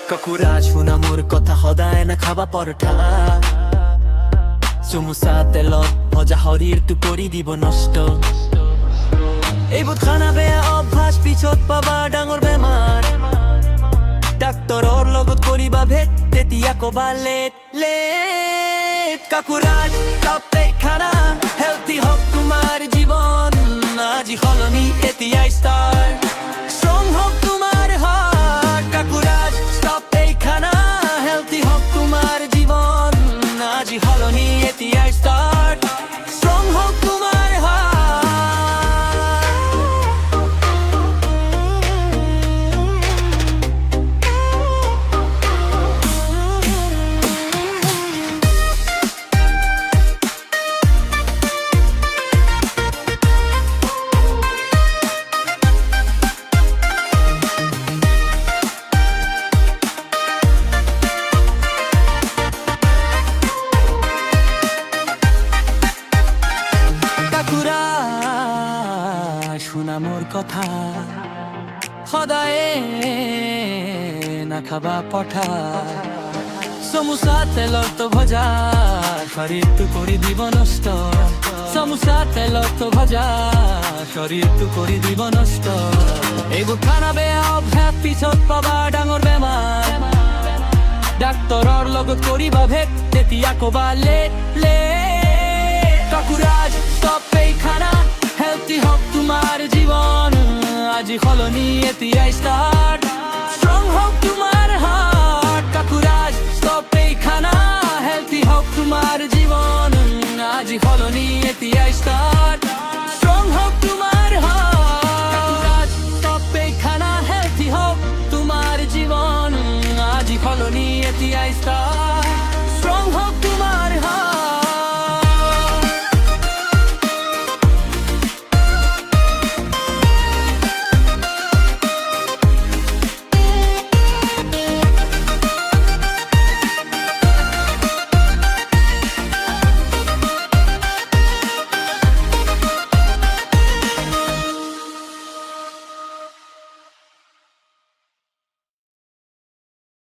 কাকুরা শুনা মোর কথা সদায় না খাবা পরঠা চুমুচা তেলত ভজা শৰীৰটো কৰি দিব নষ্ট এইবোৰ খানা বেয়া অভ্যাস পিছত পাবা ডাঙৰ বেমাৰ ডাক্তৰৰ লগত কৰিবা ভেট তেতিয়া কবা লেট লেট কাকুৰাজ টপ খানা হেলথি হওক তোমাৰ জীৱন আজি সলনি এতিয়া ষ্টাৰ্ট ষ্ট্ৰং হওক তোমাৰ হাৰ্ট কাকুৰাজ টপ খানা হেলথি হওক তোমাৰ জীৱন আজি সলনি এতিয়া ষ্টাৰ্ট ষ্ট্ৰং হওক তোমাৰ হাৰ্ট শুনা মোর কথা সদায়ে নাখাবা পঠা সমুচা তেলত ভজা শরীরটো কৰি দিব নষ্ট সমুচা তেলত ভজা শরীরটো কৰি দিব নষ্ট এইবোৰ খানা বেয়া অভ্যাস পিছত পাবা ডাঙৰ বেমাৰ ডাক্তৰৰ লগত কৰিবা ভেট তেতিয়া কবা লেট লেট কাকুৰাজ stop এই খানা হেলথি হওক তোমাৰ জীৱন আজি সলনি এতিয়া ষ্টাৰ্ট ষ্ট্ৰং হওক তোমাৰ হাৰ্ট কাকুৰাজ ষ্টপ এই খানা হেলথি হওক তোমাৰ জীৱন আজি সলনি এতিয়া ষ্টাৰ্ট ষ্ট্ৰং হওক তোমাৰ হাৰ্ট কাকুৰাজ ষ্টপ এই খানা হেলথি হওক তোমাৰ জীৱন আজি সলনি এতিয়া ষ্টাৰ্ট